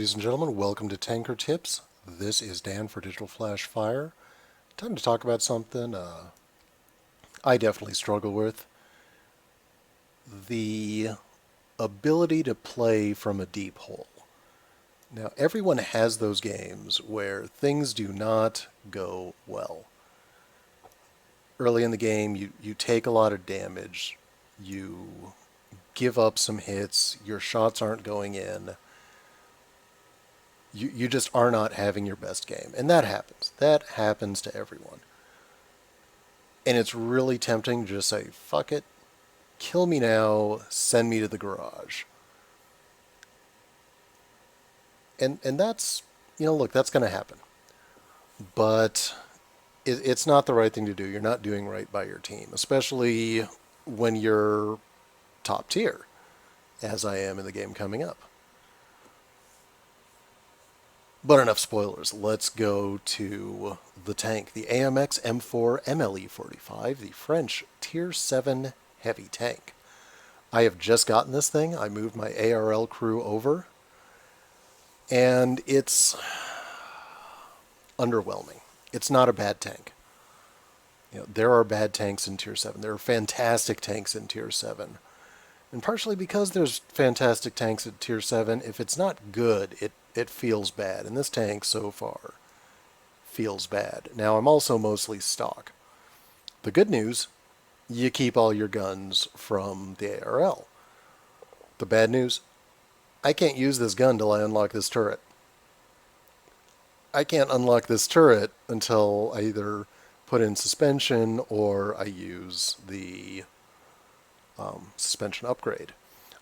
Ladies and gentlemen, welcome to Tanker Tips. This is Dan for Digital.Flash.Fire. Time to talk about something I definitely struggle with. The ability to play from a deep hole. Now, everyone has those games where things do not go well. Early in the game, you take a lot of damage, you give up some hits, your shots aren't going in. You just are not having your best game. And that happens. That happens to everyone. And it's really tempting to just say, fuck it, kill me now, send me to the garage. And that's, look, that's going to happen. But it's not the right thing to do. You're not doing right by your team, especially when you're top tier, as I am in the game coming up. But enough spoilers. Let's go to the tank. The AMX M4 MLE45, the French Tier 7 heavy tank. I have just gotten this thing. I moved my ARL crew over. And it's underwhelming. It's not a bad tank. There are bad tanks in Tier 7. There are fantastic tanks in Tier 7. And partially because there's fantastic tanks at Tier 7, if it's not good, it feels bad. And this tank, so far, feels bad. Now, I'm also mostly stock. The good news, you keep all your guns from the ARL. The bad news, I can't use this gun till I unlock this turret. I can't unlock this turret until I either put in suspension or I use the suspension upgrade.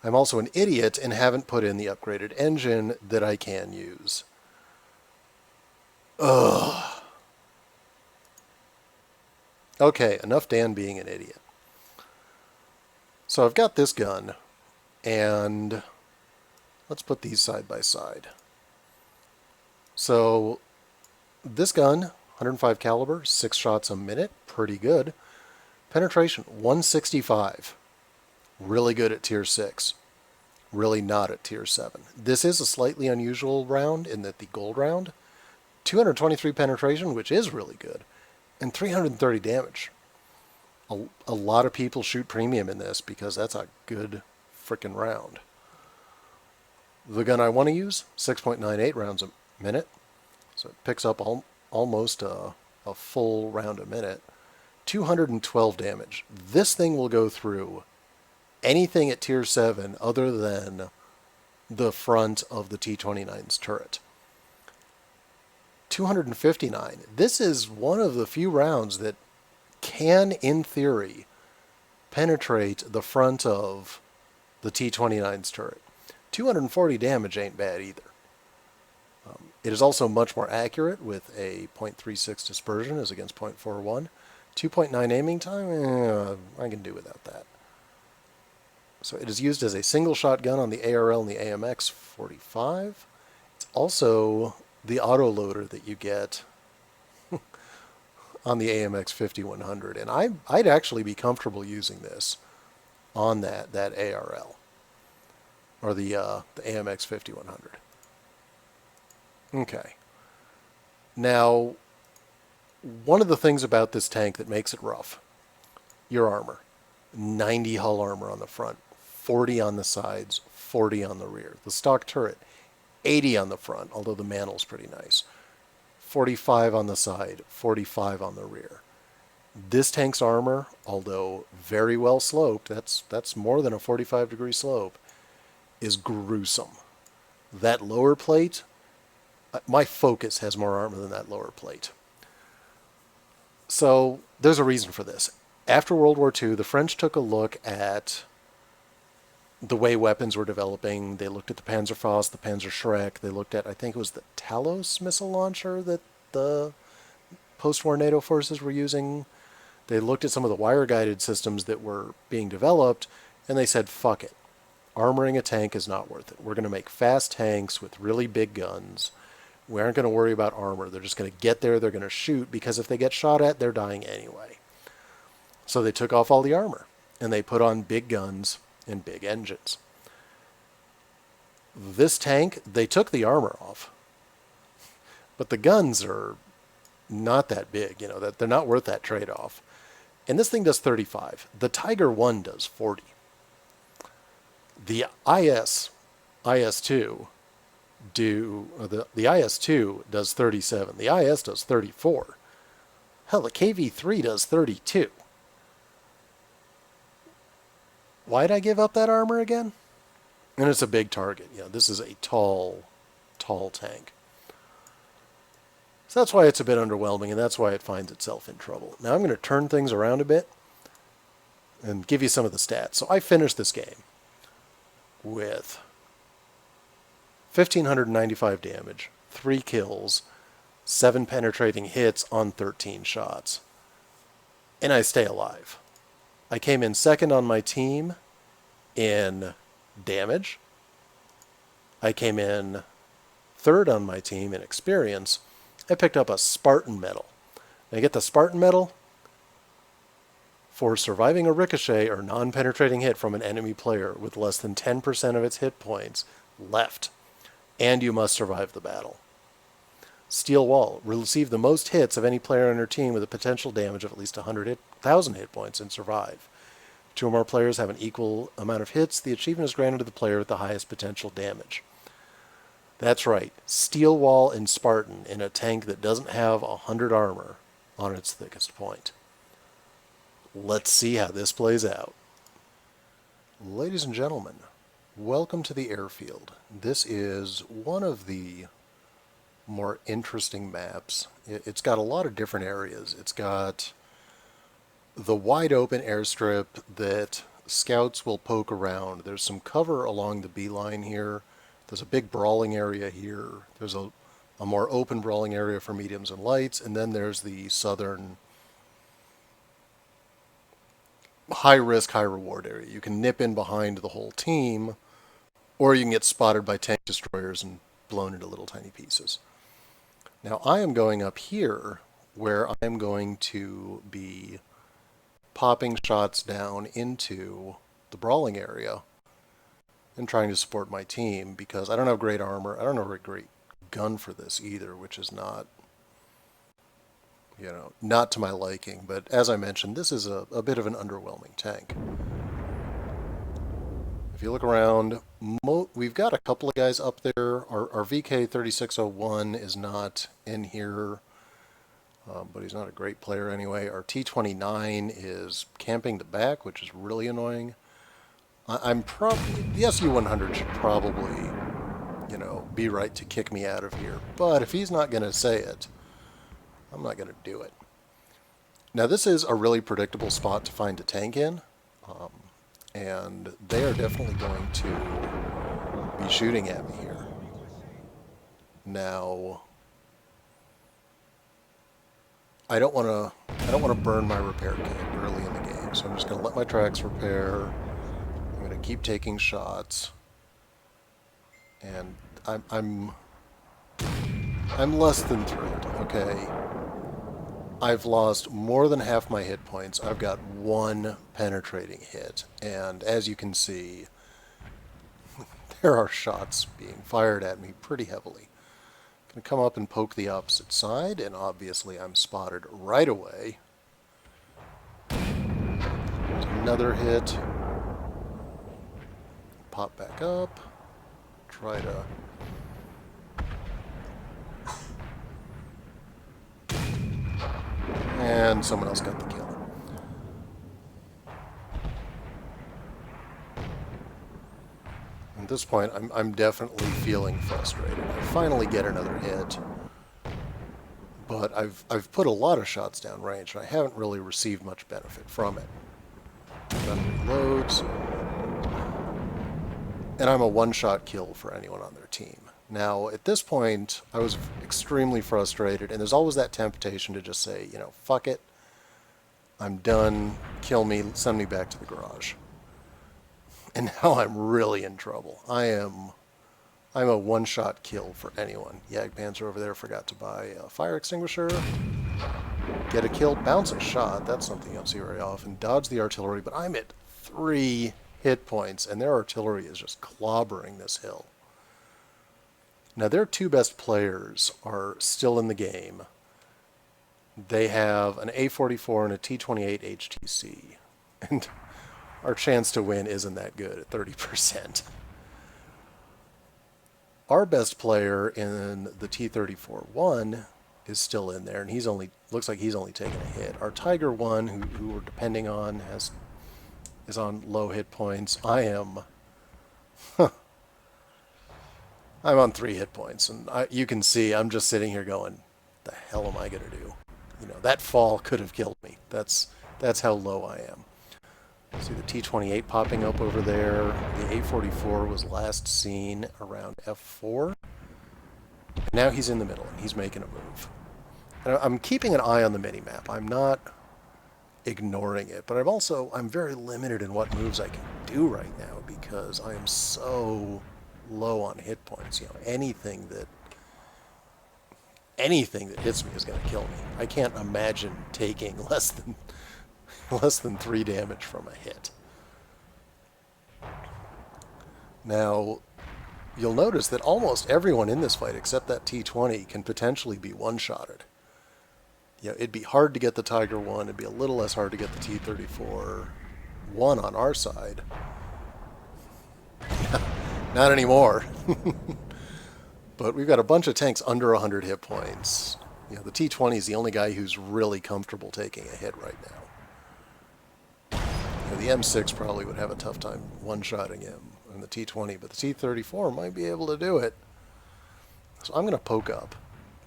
I'm also an idiot and haven't put in the upgraded engine that I can use. Ugh. Okay, enough Dan being an idiot. So I've got this gun, and let's put these side by side. So this gun, 105 caliber, 6 shots a minute, pretty good. Penetration, 165. Really good at Tier 6. Really not at Tier 7. This is a slightly unusual round in that the gold round, 223 penetration, which is really good, and 330 damage. A lot of people shoot premium in this because that's a good frickin' round. The gun I want to use, 6.98 rounds a minute. So it picks up almost a full round a minute. 212 damage. This thing will go through anything at Tier 7 other than the front of the T-29's turret. 259. This is one of the few rounds that can, in theory, penetrate the front of the T-29's turret. 240 damage ain't bad either. It is also much more accurate with a .36 dispersion as against .41. 2.9 aiming time, I can do without that. So it is used as a single shot gun on the ARL and the AMX 45. It's also the autoloader that you get on the AMX 5100. And I'd actually be comfortable using this on that ARL or the AMX 5100. Okay. Now, one of the things about this tank that makes it rough, your armor. 90 hull armor on the front, 40 on the sides, 40 on the rear. The stock turret, 80 on the front, although the mantel's pretty nice. 45 on the side, 45 on the rear. This tank's armor, although very well sloped, that's more than a 45-degree slope, is gruesome. That lower plate, my Focus has more armor than that lower plate. So there's a reason for this. After World War II, the French took a look at the way weapons were developing. They looked at the Panzerfaust, the Panzerschreck. They looked at, I think it was the Talos missile launcher that the post-war NATO forces were using. They looked at some of the wire-guided systems that were being developed, and they said, fuck it. Armoring a tank is not worth it. We're going to make fast tanks with really big guns. We aren't going to worry about armor. They're just going to get there, they're going to shoot, because if they get shot at, they're dying anyway. So they took off all the armor, and they put on big guns and big engines. This tank, they took the armor off, but the guns are not that big, you know, that they're not worth that trade-off. And this thing does 35. The Tiger 1 does 40. The IS-2 the IS-2 does 37. The IS does 34. Hell, the KV-3 does 32. Why'd I give up that armor again? And it's a big target. You know, this is a tall tank. So that's why it's a bit underwhelming, and that's why it finds itself in trouble. Now I'm going to turn things around a bit and give you some of the stats. So I finished this game with 1,595 damage, 3 kills, 7 penetrating hits on 13 shots. And I stay alive. I came in second on my team in damage. I came in third on my team in experience. I picked up a Spartan medal. And I get the Spartan medal for surviving a ricochet or non-penetrating hit from an enemy player with less than 10% of its hit points left. And you must survive the battle. Steel Wall. Receive the most hits of any player on your team with a potential damage of at least 100,000 hit points and survive. If 2 or more players have an equal amount of hits, the achievement is granted to the player with the highest potential damage. That's right. Steel Wall and Spartan in a tank that doesn't have 100 armor on its thickest point. Let's see how this plays out. Ladies and gentlemen, welcome to the airfield. This is one of the more interesting maps. It's got a lot of different areas. It's got the wide open airstrip that scouts will poke around. There's some cover along the beeline here. There's a big brawling area here. There's a more open brawling area for mediums and lights. And then there's the southern high risk, high reward area. You can nip in behind the whole team, or you can get spotted by tank destroyers and blown into little tiny pieces. Now I am going up here where I'm going to be popping shots down into the brawling area and trying to support my team because I don't have great armor. I don't have a great gun for this either, which is not, you know, not to my liking. But as I mentioned, this is a bit of an underwhelming tank. If you look around, we've got a couple of guys up there. Our VK3601 is not in here, but he's not a great player anyway. Our T29 is camping the back, which is really annoying. I'm probably, the SU-100 should probably, you know, be right to kick me out of here. But if he's not going to say it, I'm not going to do it. Now this is a really predictable spot to find a tank in. And they are definitely going to be shooting at me here. Now, I don't want to burn my repair kit early in the game, so I'm just going to let my tracks repair. I'm going to keep taking shots, and I'm less than thrilled. Okay. I've lost more than half my hit points. I've got 1 penetrating hit, and as you can see, there are shots being fired at me pretty heavily. I'm going to come up and poke the opposite side, and obviously I'm spotted right away. There's another hit. Pop back up. Try to... And someone else got the kill. At this point, I'm definitely feeling frustrated. I finally get another hit, but I've put a lot of shots down range, and I haven't really received much benefit from it. Gun reloads, and I'm a one-shot kill for anyone on their team. Now, at this point, I was extremely frustrated, and there's always that temptation to just say, you know, fuck it, I'm done, kill me, send me back to the garage. And now I'm really in trouble. I'm a one-shot kill for anyone. Jagdpanzer over there forgot to buy a fire extinguisher. Get a kill, bounce a shot, that's something you don't see very often. Dodge the artillery, but I'm at 3 hit points, and their artillery is just clobbering this hill. Now their two best players are still in the game. They have an A44 and a T28 HTC. And our chance to win isn't that good at 30%. Our best player in the T34-1 is still in there, and he's only looks like he's only taken a hit. Our Tiger 1, who we're depending on, is on low hit points. I'm on 3 hit points, and you can see I'm just sitting here going, the hell am I going to do? You know, that fall could have killed me. That's how low I am. See the T28 popping up over there. The A44 was last seen around F4. Now he's in the middle, and he's making a move. And I'm keeping an eye on the mini-map. I'm not ignoring it, but I'm very limited in what moves I can do right now because I am so low on hit points. You know, anything that hits me is going to kill me. I can't imagine taking less than 3 damage from a hit. Now, you'll notice that almost everyone in this fight except that T20 can potentially be one-shotted. You know, it'd be hard to get the Tiger 1. It'd be a little less hard to get the T34-1 on our side. Not anymore. But we've got a bunch of tanks under 100 hit points. You know, the T20 is the only guy who's really comfortable taking a hit right now. You know, the M6 probably would have a tough time one-shotting him in the T20, but the T34 might be able to do it. So I'm going to poke up,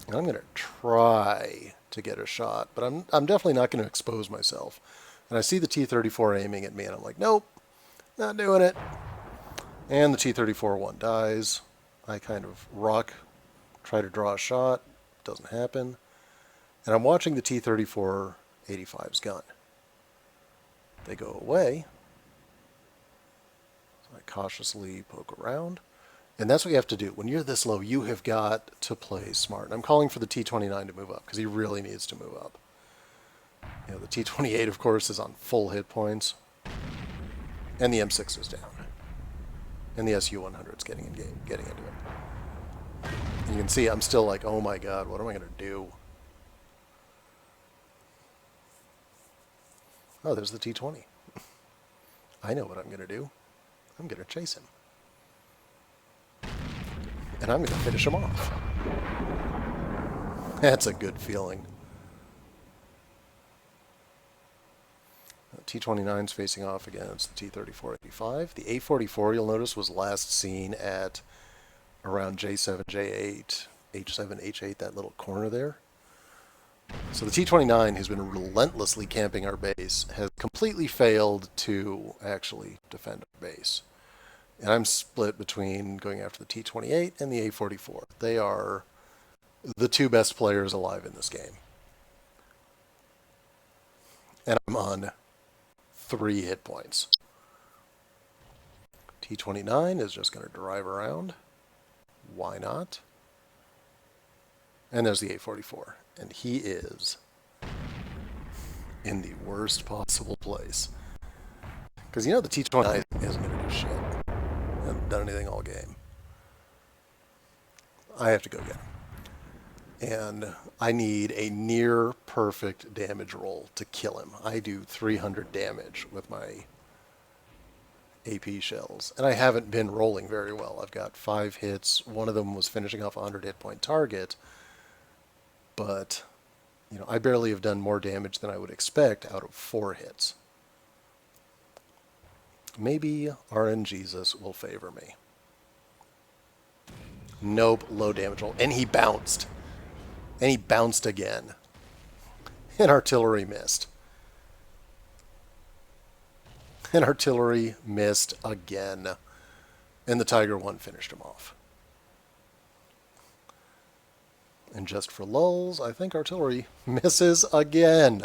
and I'm going to try to get a shot, but I'm definitely not going to expose myself. And I see the T34 aiming at me, and I'm like, nope, not doing it. And the T34-1 dies. I kind of try to draw a shot, doesn't happen. And I'm watching the T34-85's gun. They go away. So I cautiously poke around. And that's what you have to do. When you're this low, you have got to play smart. And I'm calling for the T29 to move up, because he really needs to move up. You know, the T28, of course, is on full hit points. And the M6 is down. And the SU-100 is getting into it. And you can see I'm still like, oh my god, what am I going to do? Oh, there's the T20. I know what I'm going to do. I'm going to chase him. And I'm going to finish him off. That's a good feeling. T29's facing off against the T34-85. The A44, you'll notice, was last seen at around J7, J8, H7, H8, that little corner there. So the T29, who's been relentlessly camping our base, has completely failed to actually defend our base. And I'm split between going after the T28 and the A44. They are the two best players alive in this game. And I'm on 3 hit points. T29 is just going to drive around. Why not? And there's the A44. And he is in the worst possible place. Because you know the T29 isn't going to do shit. Hasn't done anything all game. I have to go get him. And I need a near perfect damage roll to kill him. I do 300 damage with my AP shells. And I haven't been rolling very well. I've got 5 hits. One of them was finishing off a 100 hit point target. But, you know, I barely have done more damage than I would expect out of 4 hits. Maybe RNGesus will favor me. Nope, low damage roll. And he bounced. And he bounced again. And artillery missed. And artillery missed again. And the Tiger 1 finished him off. And just for lulz, I think artillery misses again.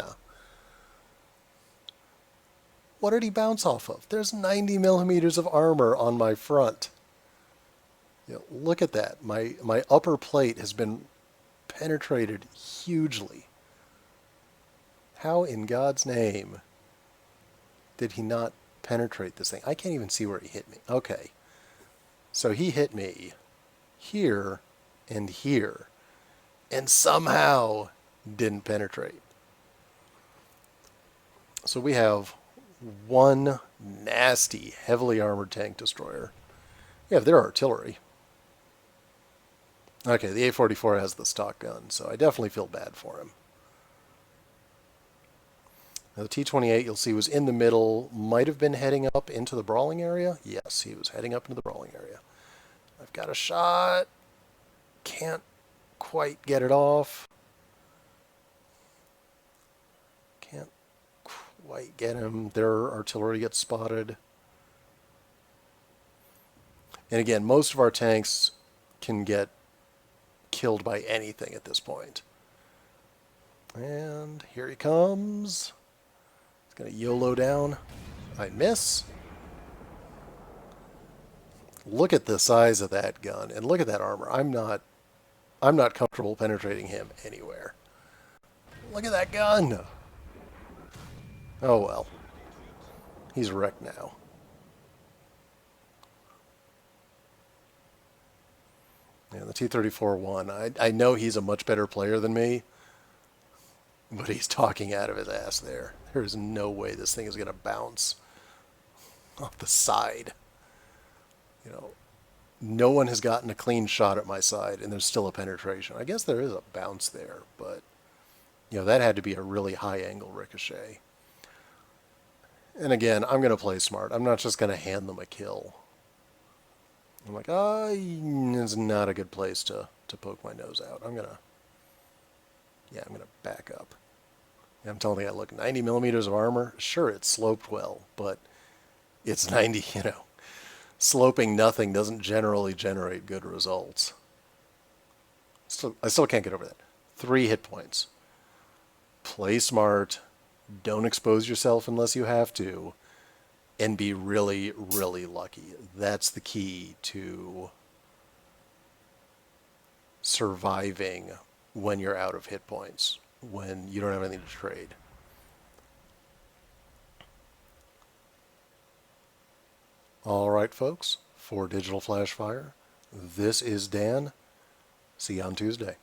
What did he bounce off of? There's 90 millimeters of armor on my front. You know, look at that. My upper plate has been penetrated hugely. How in God's name did he not penetrate this thing? I can't even see where he hit me. Okay. So he hit me here and here, and somehow didn't penetrate. So we have one nasty, heavily armored tank destroyer. Yeah, they're artillery. Okay, the A-44 has the stock gun, so I definitely feel bad for him. Now the T-28, you'll see, was in the middle, might have been heading up into the brawling area. Yes, he was heading up into the brawling area. I've got a shot. Can't quite get it off. Can't quite get him. Their artillery gets spotted. And again, most of our tanks can get killed by anything at this point. And here he comes. He's going to YOLO down. I miss. Look at the size of that gun and look at that armor. I'm not comfortable penetrating him anywhere. Look at that gun. Oh well. He's wrecked now. Yeah, the T-34 won. I know he's a much better player than me, but he's talking out of his ass there. There's no way this thing is going to bounce off the side. You know, no one has gotten a clean shot at my side, and there's still a penetration. I guess there is a bounce there, but, you know, that had to be a really high-angle ricochet. And again, I'm going to play smart. I'm not just going to hand them a kill. I'm like, it's not a good place to poke my nose out. I'm going to back up. I'm telling the guy, look, 90 millimeters of armor, sure, it's sloped well, but it's 90, you know. Sloping nothing doesn't generally generate good results. I still can't get over that. 3 hit points. Play smart. Don't expose yourself unless you have to. And be really, really lucky. That's the key to surviving when you're out of hit points, when you don't have anything to trade. All right, folks, for Digital Flash Fire, this is Dan. See you on Tuesday.